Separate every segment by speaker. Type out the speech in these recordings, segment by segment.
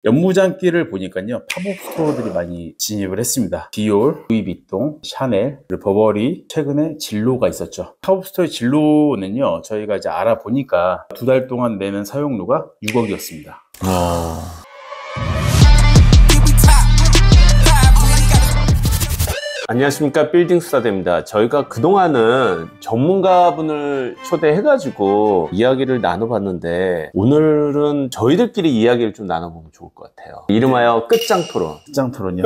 Speaker 1: 연무장기를 보니까요, 팝업 스토어들이 많이 진입을 했습니다. 디올, 루이비통, 샤넬, 그리고 버버리, 최근에 진로가 있었죠. 팝업 스토어의 진로는요, 저희가 이제 알아보니까 2달 동안 내는 사용료가 6억이었습니다.
Speaker 2: 안녕하십니까, 빌딩 수사대입니다. 저희가 그동안은 전문가분을 초대해가지고 이야기를 나눠봤는데, 오늘은 저희들끼리 이야기를 좀 나눠보면 좋을 것 같아요. 이름하여 끝장토론.
Speaker 1: 끝장토론이요?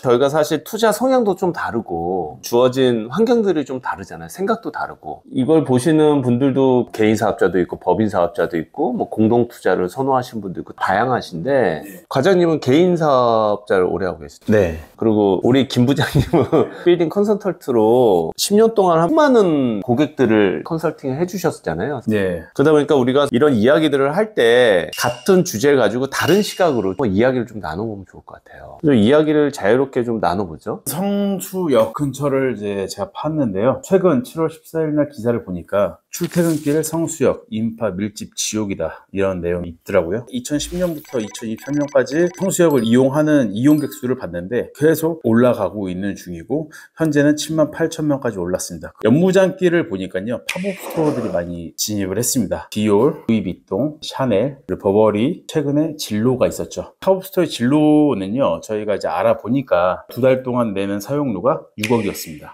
Speaker 2: 저희가 사실 투자 성향도 좀 다르고 주어진 환경들이 좀 다르잖아요. 생각도 다르고. 이걸 보시는 분들도 개인 사업자도 있고 법인 사업자도 있고 뭐 공동 투자를 선호하시는 분도 있고 다양하신데, 과장님은 개인 사업자를 오래 하고 계시죠?
Speaker 1: 네.
Speaker 2: 그리고 우리 김 부장님은 빌딩 컨설턴트로 10년 동안 수많은 고객들을 컨설팅을 해주셨잖아요.
Speaker 1: 네.
Speaker 2: 그러다 보니까 우리가 이런 이야기들을 할 때 같은 주제를 가지고 다른 시각으로 이야기를 좀 나눠보면 좋을 것 같아요. 그래서 이야기를 자유롭게 좀 나눠보죠.
Speaker 1: 성수역 근처를 이제 제가 팠는데요. 최근 7월 14일 날 기사를 보니까 출퇴근길 성수역, 인파 밀집 지옥이다, 이런 내용이 있더라고요. 2010년부터 2023년까지 성수역을 이용하는 이용객 수를 봤는데 계속 올라가고 있는 중이고, 현재는 78,000명까지 올랐습니다. 연무장길을 보니까요, 팝업 스토어들이 많이 진입을 했습니다. 디올, 루이비통, 샤넬, 그리고 버버리, 최근에 진로가 있었죠. 팝업 스토어의 진로는요, 저희가 이제 알아보니까 2달 동안 내는 사용료가 6억이었습니다.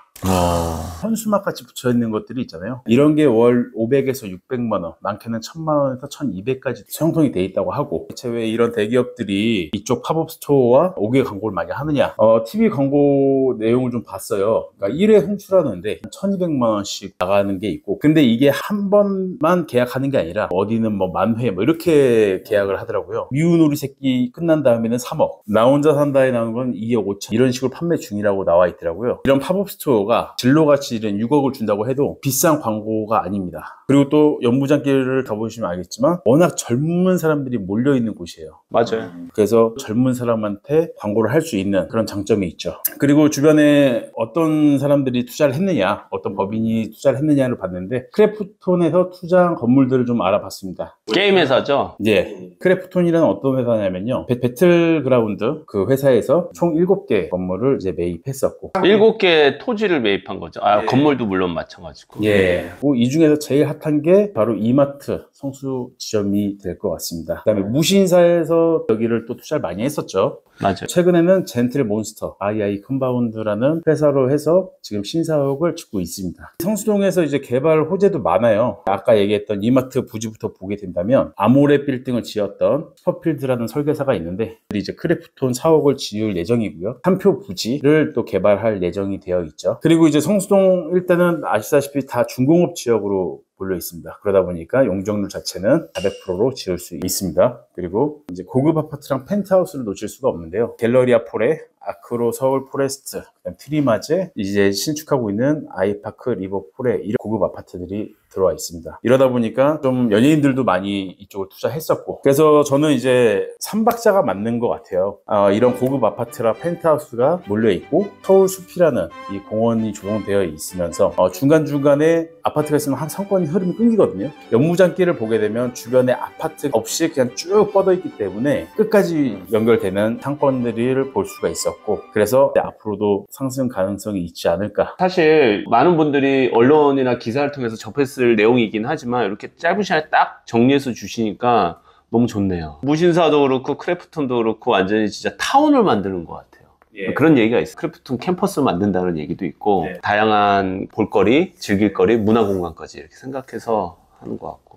Speaker 1: 현수막 같이 붙여있는 것들이 있잖아요. 이런 게 월 500에서 600만원, 많게는 1000만원에서 1200까지 형성이 돼 있다고 하고, 대체 왜 이런 대기업들이 이쪽 팝업 스토어와 5개 광고를 많이 하느냐? TV 광고 내용을 좀 봤어요. 그러니까 1회 송출하는데 1200만원씩 나가는 게 있고, 근데 이게 한 번만 계약하는 게 아니라 어디는 뭐 만회 뭐 이렇게 계약을 하더라고요. 미운 우리 새끼 끝난 다음에는 3억, 나 혼자 산다에 나온 건 2억 5천, 이런 식으로 판매 중이라고 나와 있더라고요. 이런 팝업 스토어가 진로같이 이런 6억을 준다고 해도 비싼 광고가 아닙니다. 그리고 또 연무장길을 가보시면 알겠지만 워낙 젊은 사람들이 몰려있는 곳이에요.
Speaker 2: 맞아요.
Speaker 1: 그래서 젊은 사람한테 광고를 할 수 있는 그런 장점이 있죠. 그리고 주변에 어떤 사람들이 투자를 했느냐, 어떤 법인이 투자를 했느냐를 봤는데, 크래프톤에서 투자한 건물들을 좀 알아봤습니다.
Speaker 2: 게임 회사죠?
Speaker 1: 예. 크래프톤이라는 어떤 회사냐면요, 배틀그라운드 그 회사에서 총 7개 건물을 이제 매입했었고,
Speaker 2: 7개 토지를 매입한 거죠.
Speaker 1: 예.
Speaker 2: 건물도 물론 마찬가지고.
Speaker 1: 예. 이 중에서 제일 핫한 게 바로 이마트 성수 지점이 될 것 같습니다. 그다음에 무신사에서 여기를 또 투자를 많이 했었죠.
Speaker 2: 맞아요.
Speaker 1: 최근에는 젠틀몬스터 II 컴파운드라는 회사로 해서 지금 신사옥을 짓고 있습니다. 성수동에서 이제 개발 호재도 많아요. 아까 얘기했던 이마트 부지부터 보게 된다면 아모레 빌딩을 지었던 스퍼필드라는 설계사가 있는데, 이제 크래프톤 사옥을 지을 예정이고요. 한표 부지를 또 개발할 예정이 되어 있죠. 그리고 이제 성수동 일단은 아시다시피 다 중공업 지역으로 몰려 있습니다. 그러다 보니까 용적률 자체는 400%로 지을 수 있습니다. 그리고 이제 고급 아파트랑 펜트하우스를 놓칠 수가 없는데요. 갤러리아 포레, 아크로 서울 포레스트, 트리마제, 이제 신축하고 있는 아이파크 리버 포레, 이런 고급 아파트들이 들어와 있습니다. 이러다 보니까 좀 연예인들도 많이 이쪽을 투자했었고, 그래서 저는 이제 3박자가 맞는 것 같아요. 이런 고급 아파트라 펜트하우스가 몰려있고, 서울숲이라는 이 공원이 조성되어 있으면서 중간중간에 아파트가 있으면 한 상권이 흐름이 끊기거든요. 연무장길을 보게 되면 주변에 아파트 없이 그냥 쭉 뻗어 있기 때문에 끝까지 연결되는 상권들을 볼 수가 있었고, 그래서 앞으로도 상승 가능성이 있지 않을까.
Speaker 2: 사실 많은 분들이 언론이나 기사를 통해서 접했을 내용이긴 하지만 이렇게 짧은 시간에 딱 정리해서 주시니까 너무 좋네요. 무신사도 그렇고 크래프톤도 그렇고 완전히 진짜 타운을 만드는 것 같아요. 예. 그런 얘기가 있어요. 크래프톤 캠퍼스 만든다는 얘기도 있고, 네. 다양한 볼거리, 즐길거리, 문화공간까지 이렇게 생각해서 하는 것 같고.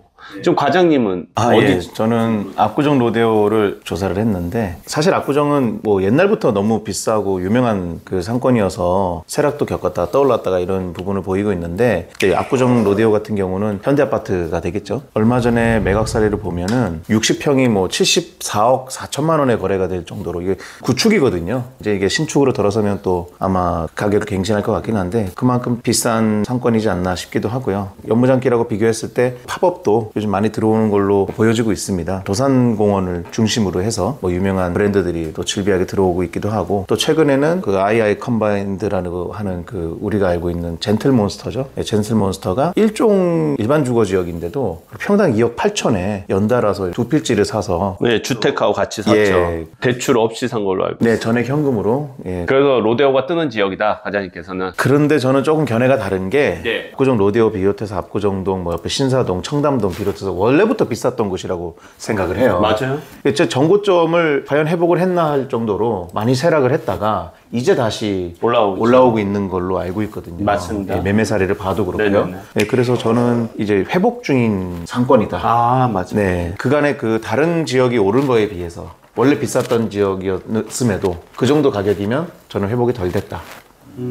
Speaker 2: 좀 과장님은 어디?
Speaker 3: 예, 저는 압구정 로데오를 조사를 했는데, 사실 압구정은 뭐 옛날부터 너무 비싸고 유명한 그 상권이어서 세락도 겪었다가 떠올랐다가 이런 부분을 보이고 있는데, 압구정 로데오 같은 경우는 현대아파트가 되겠죠. 얼마 전에 매각 사례를 보면은 60평이 뭐 74억 4천만 원에 거래가 될 정도로, 이게 구축이거든요. 이제 이게 신축으로 들어서면 또 아마 가격이 갱신할 것 같긴 한데, 그만큼 비싼 상권이지 않나 싶기도 하고요. 연무장길하고 비교했을 때 팝업도 요즘 많이 들어오는 걸로 보여지고 있습니다. 도산공원을 중심으로 해서 뭐 유명한 브랜드들이 또 질비하게 들어오고 있기도 하고, 또 최근에는 그 II 컴바인드라고 하는 그 우리가 알고 있는 젠틀몬스터죠. 젠틀몬스터가 일종 일반 주거 지역인데도 평당 2억 8천에 연달아서 두 필지를 사서
Speaker 2: 네, 주택하고 같이 샀죠.
Speaker 3: 예.
Speaker 2: 대출 없이 산 걸로 알고
Speaker 3: 네, 전액 현금으로. 예.
Speaker 2: 그래서 로데오가 뜨는 지역이다, 과장님께서는.
Speaker 3: 그런데 저는 조금 견해가 다른 게
Speaker 2: 네.
Speaker 3: 압구정 로데오 비롯해서 압구정동, 뭐 옆에 신사동, 청담동 비롯해서 원래부터 비쌌던 곳이라고 생각을 해요.
Speaker 2: 맞아요.
Speaker 3: 제 정고점을 과연 회복을 했나 할 정도로 많이 쇠락을 했다가 이제 다시 올라오고 있는 걸로 알고 있거든요.
Speaker 2: 맞습니다.
Speaker 3: 예, 매매 사례를 봐도 그렇고요.
Speaker 2: 네네네.
Speaker 3: 예, 그래서 저는 이제 회복 중인 상권이다.
Speaker 2: 아, 맞아요.
Speaker 3: 네, 그간의 그 다른 지역이 오른 거에 비해서 원래 비쌌던 지역이었음에도 그 정도 가격이면 저는 회복이 덜 됐다.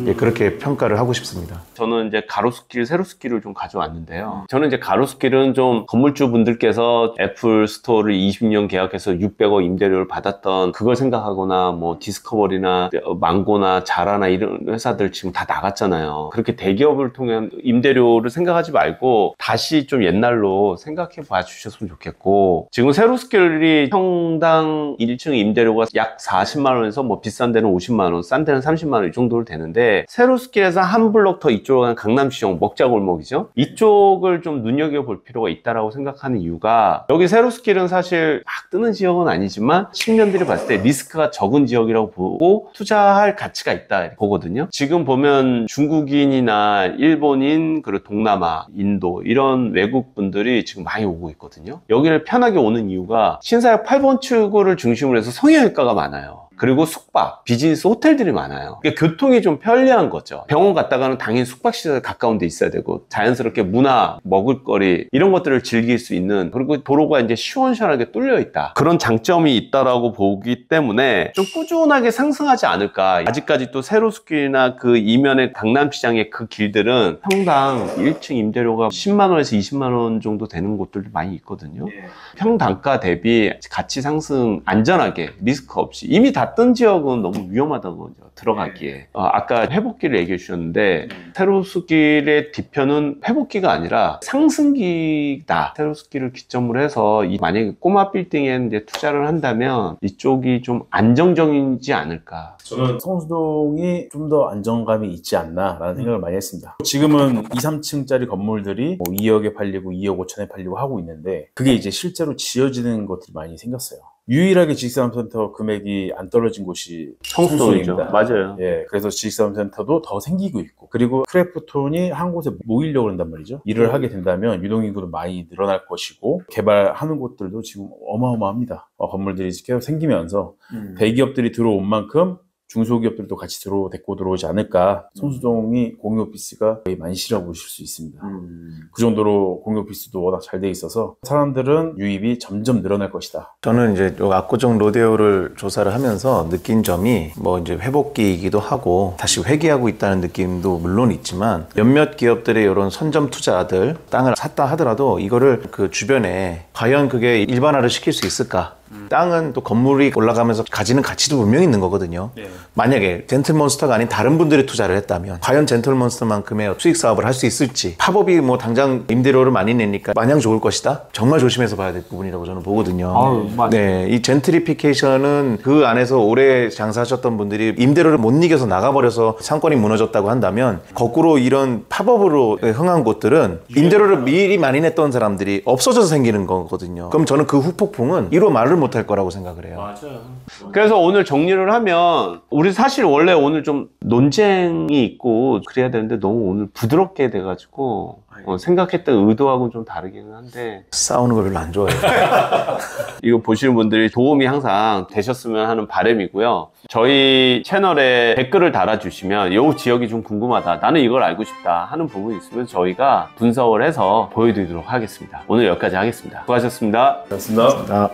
Speaker 3: 예, 그렇게 평가를 하고 싶습니다.
Speaker 2: 저는 이제 가로수길, 세로수길을 좀 가져왔는데요. 저는 이제 가로수길은 좀 건물주 분들께서 애플 스토어를 20년 계약해서 600억 임대료를 받았던 그걸 생각하거나 뭐 디스커버리나 망고나 자라나 이런 회사들 지금 다 나갔잖아요. 그렇게 대기업을 통한 임대료를 생각하지 말고 다시 좀 옛날로 생각해 봐 주셨으면 좋겠고, 지금 세로수길이 평당 1층 임대료가 약 40만 원에서 뭐 비싼 데는 50만 원, 싼 데는 30만 원 이 정도로 되는데, 세로수길에서 한 블록 더 이쪽으로 가는 강남시청 먹자골목이죠. 이쪽을 좀 눈여겨볼 필요가 있다라고 생각하는 이유가, 여기 세로수길은 사실 막 뜨는 지역은 아니지만 10년들이 봤을 때 리스크가 적은 지역이라고 보고 투자할 가치가 있다 보거든요. 지금 보면 중국인이나 일본인, 그리고 동남아, 인도 이런 외국 분들이 지금 많이 오고 있거든요. 여기를 편하게 오는 이유가 신사역 8번 출구를 중심으로 해서 성형외과가 많아요. 그리고 숙박, 비즈니스 호텔들이 많아요. 그러니까 교통이 좀 편리한 거죠. 병원 갔다가는 당연히 숙박시설 가까운 데 있어야 되고, 자연스럽게 문화, 먹을거리 이런 것들을 즐길 수 있는, 그리고 도로가 이제 시원시원하게 뚫려 있다. 그런 장점이 있다라고 보기 때문에 좀 꾸준하게 상승하지 않을까. 아직까지 또 세로수길이나 그 이면의 강남시장의 그 길들은 평당 1층 임대료가 10만 원에서 20만 원 정도 되는 곳들도 많이 있거든요. 평단가 대비 가치 상승 안전하게 리스크 없이, 이미 다 뜬 지역은 너무 위험하다고 들어가기에. 아까 회복기를 얘기해 주셨는데 세로수길의 뒤편은 회복기가 아니라 상승기다. 세로수길을 기점으로 해서 만약에 꼬마 빌딩에 이제 투자를 한다면 이쪽이 좀 안정적이지 않을까.
Speaker 1: 저는 성수동이 좀 더 안정감이 있지 않나라는 생각을 많이 했습니다. 지금은 2, 3층짜리 건물들이 뭐 2억에 팔리고 2억 5천에 팔리고 하고 있는데, 그게 이제 실제로 지어지는 것들이 많이 생겼어요. 유일하게 지식산업센터 금액이 안 떨어진 곳이
Speaker 2: 성수동이죠.
Speaker 1: 성수동입니다.
Speaker 2: 맞아요.
Speaker 1: 예, 그래서 지식산업센터도 더 생기고 있고, 그리고 크래프톤이 한 곳에 모이려고 한단 말이죠. 일을 하게 된다면 유동인구도 많이 늘어날 것이고, 개발하는 곳들도 지금 어마어마합니다. 건물들이 계속 생기면서 대기업들이 들어온 만큼 중소기업들도 같이 데리고 들어오지 않을까. 성수동이 공유오피스가 거의 만시라고 보실 수 있습니다. 그 정도로 공유오피스도 워낙 잘 돼 있어서 사람들은 유입이 점점 늘어날 것이다.
Speaker 3: 저는 이제 압구정 로데오를 조사를 하면서 느낀 점이 뭐 이제 회복기이기도 하고 다시 회귀하고 있다는 느낌도 물론 있지만, 몇몇 기업들의 이런 선점 투자들 땅을 샀다 하더라도 이거를 그 주변에 과연 그게 일반화를 시킬 수 있을까? 땅은 또 건물이 올라가면서 가지는 가치도 분명히 있는 거거든요. 만약에 젠틀몬스터가 아닌 다른 분들이 투자를 했다면 과연 젠틀몬스터만큼의 수익 사업을 할 수 있을지, 팝업이 뭐 당장 임대료를 많이 내니까 마냥 좋을 것이다? 정말 조심해서 봐야 될 부분이라고 저는 보거든요. 네, 이 젠트리피케이션은 그 안에서 오래 장사하셨던 분들이 임대료를 못 이겨서 나가버려서 상권이 무너졌다고 한다면, 거꾸로 이런 팝업으로 흥한 곳들은 임대료를 미리 많이 냈던 사람들이 없어져서 생기는 거거든요. 그럼 저는 그 후폭풍은 이로 말을 못할 거라고 생각을 해요.
Speaker 2: 맞아요. 그래서 오늘 정리를 하면, 우리 사실 원래 오늘 좀 논쟁이 있고 그래야 되는데 너무 오늘 부드럽게 돼가지고 생각했던 의도하고는 좀 다르기는 한데,
Speaker 3: 싸우는 걸 별로 안 좋아해요.
Speaker 2: 이거 보시는 분들이 도움이 항상 되셨으면 하는 바람이고요. 저희 채널에 댓글을 달아주시면 이 지역이 좀 궁금하다, 나는 이걸 알고 싶다 하는 부분이 있으면 저희가 분석을 해서 보여드리도록 하겠습니다. 오늘 여기까지 하겠습니다. 수고하셨습니다.
Speaker 1: 고맙습니다.
Speaker 3: 자.